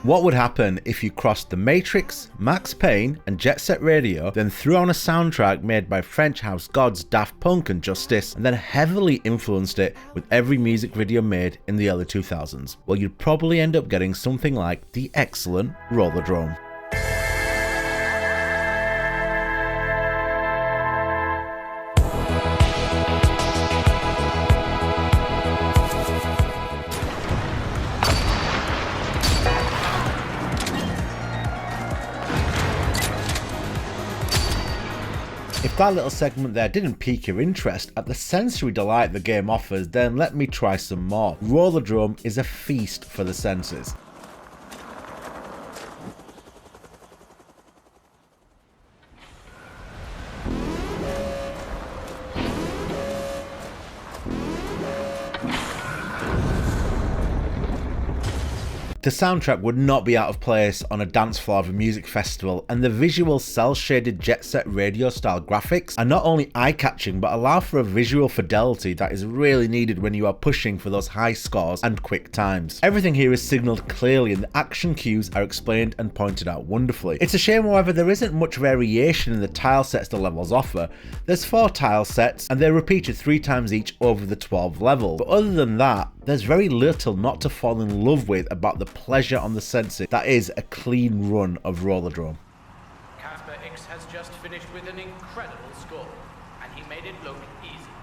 What would happen if you crossed The Matrix, Max Payne, and Jet Set Radio, then threw on a soundtrack made by French house gods Daft Punk and Justice, and then heavily influenced it with every music video made in the early 2000s? Well, you'd probably end up getting something like the excellent Rollerdrome. If that little segment there didn't pique your interest at the sensory delight the game offers, then let me try some more. Rollerdrome is a feast for the senses. The soundtrack would not be out of place on a dance floor of a music festival, and the visual cel-shaded Jet Set Radio style graphics are not only eye-catching but allow for a visual fidelity that is really needed when you are pushing for those high scores and quick times. Everything here is signalled clearly and the action cues are explained and pointed out wonderfully. It's a shame, however, there isn't much variation in the tile sets the levels offer. There's 4 tile sets and they're repeated 3 times each over the 12 levels, but other than that, there's very little not to fall in love with about the pleasure on the senses that is a clean run of Rollerdrome. Casper X has just finished with an incredible score, and he made it look easy.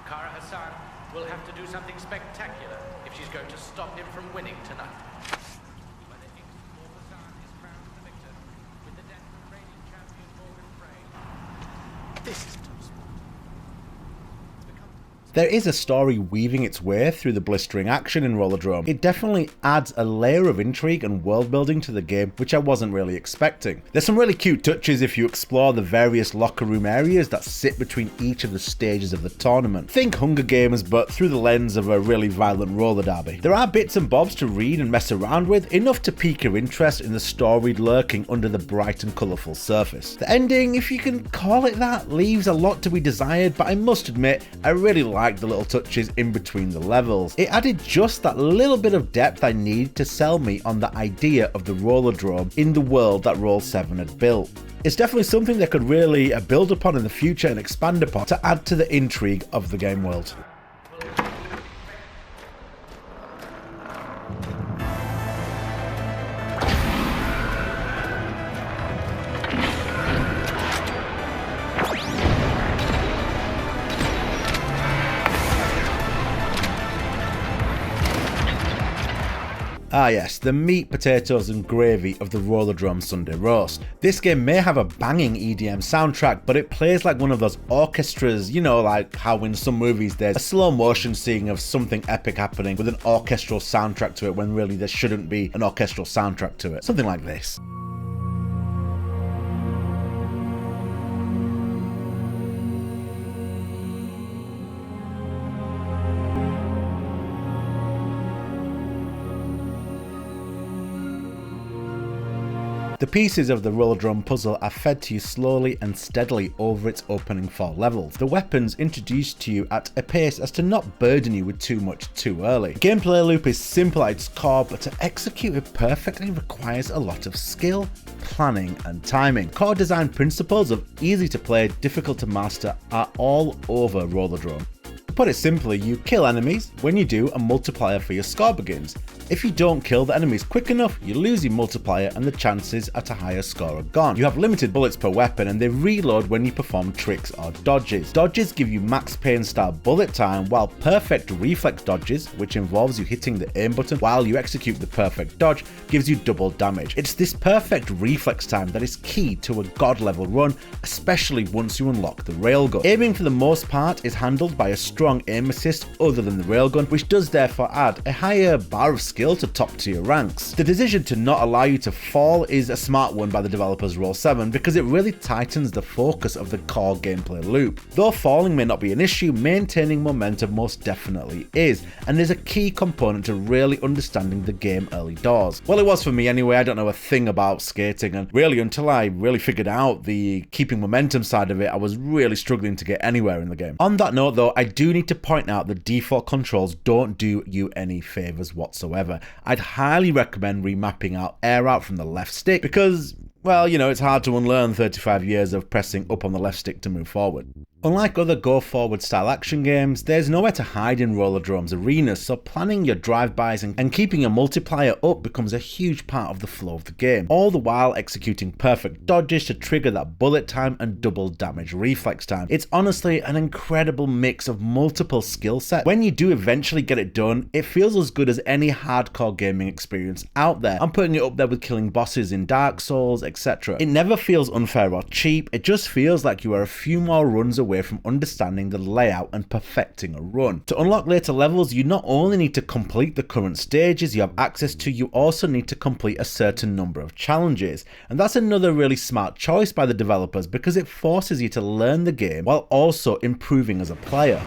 Kara Hassan will have to do something spectacular if she's going to stop him from winning tonight. Whether X or Hassan is crowned the victor, with the death of reigning champion Morgan Frey. This is There is a story weaving its way through the blistering action in Rollerdrome. It definitely adds a layer of intrigue and world building to the game, which I wasn't really expecting. There's some really cute touches if you explore the various locker room areas that sit between each of the stages of the tournament. Think Hunger Games, but through the lens of a really violent roller derby. There are bits and bobs to read and mess around with, enough to pique your interest in the story lurking under the bright and colourful surface. The ending, if you can call it that, leaves a lot to be desired, but I must admit, I really like the little touches in between the levels. It added just that little bit of depth I need to sell me on the idea of the Rollerdrome in the world that Roll 7 had built. It's definitely something they could really build upon in the future and expand upon to add to the intrigue of the game world. Ah yes, the meat, potatoes and gravy of the Rollerdrome Sunday roast. This game may have a banging EDM soundtrack, but it plays like one of those orchestras, you know, like how in some movies there's a slow motion scene of something epic happening with an orchestral soundtrack to it when really there shouldn't be an orchestral soundtrack to it. Something like this. The pieces of the Rollerdrome puzzle are fed to you slowly and steadily over its opening 4 levels. The weapons introduced to you at a pace as to not burden you with too much too early. The gameplay loop is simple at its core, but to execute it perfectly requires a lot of skill, planning and timing. Core design principles of easy to play, difficult to master are all over Rollerdrome. To put it simply, you kill enemies. When you do, a multiplier for your score begins. If you don't kill the enemies quick enough, you lose your multiplier and the chances at a higher score are gone. You have limited bullets per weapon and they reload when you perform tricks or dodges. Dodges give you Max Payne style bullet time, while perfect reflex dodges, which involves you hitting the aim button while you execute the perfect dodge, gives you double damage. It's this perfect reflex time that is key to a god level run, especially once you unlock the railgun. Aiming for the most part is handled by a strong aim assist other than the railgun, which does therefore add a higher bar of skill to top tier ranks. The decision to not allow you to fall is a smart one by the developers Roll 7 because it really tightens the focus of the core gameplay loop. Though falling may not be an issue, maintaining momentum most definitely is, and is a key component to really understanding the game early doors. Well, it was for me anyway. I don't know a thing about skating, and really until I really figured out the keeping momentum side of it, I was really struggling to get anywhere in the game. On that note though, I do need to point out the default controls don't do you any favors whatsoever. However, I'd highly recommend remapping out air out from the left stick because, well, you know, it's hard to unlearn 35 years of pressing up on the left stick to move forward. Unlike other go-forward style action games, there's nowhere to hide in Rollerdrome's arenas, so planning your drive-bys and keeping your multiplier up becomes a huge part of the flow of the game, all the while executing perfect dodges to trigger that bullet time and double damage reflex time. It's honestly an incredible mix of multiple skill sets. When you do eventually get it done, it feels as good as any hardcore gaming experience out there. I'm putting it up there with killing bosses in Dark Souls, etc. It never feels unfair or cheap, it just feels like you are a few more runs away from understanding the layout and perfecting a run. To unlock later levels, you not only need to complete the current stages you have access to, you also need to complete a certain number of challenges. And that's another really smart choice by the developers because it forces you to learn the game while also improving as a player.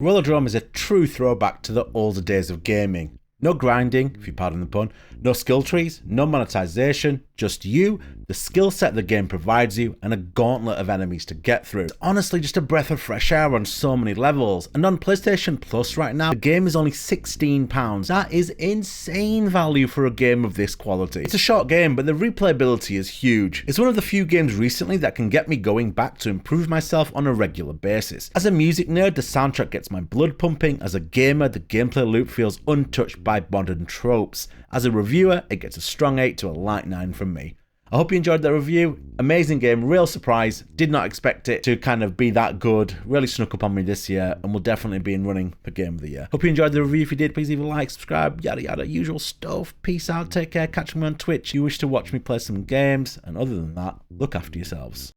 Rollerdrome is a true throwback to the older days of gaming. No grinding, if you pardon the pun, no skill trees, no monetization, just you, the skill set the game provides you, and a gauntlet of enemies to get through. It's honestly just a breath of fresh air on so many levels, and on PlayStation Plus right now, the game is only £16. That is insane value for a game of this quality. It's a short game, but the replayability is huge. It's one of the few games recently that can get me going back to improve myself on a regular basis. As a music nerd, the soundtrack gets my blood pumping. As a gamer, the gameplay loop feels untouched by modern tropes. As a reviewer, it gets a strong 8 to a light 9 from me. I hope you enjoyed that review. Amazing game, real surprise. Did not expect it to kind of be that good. Really snuck up on me this year and will definitely be in running for Game of the Year. Hope you enjoyed the review. If you did, please leave a like, subscribe, yada yada, usual stuff. Peace out, take care, catch me on Twitch. You wish to watch me play some games, and other than that, look after yourselves.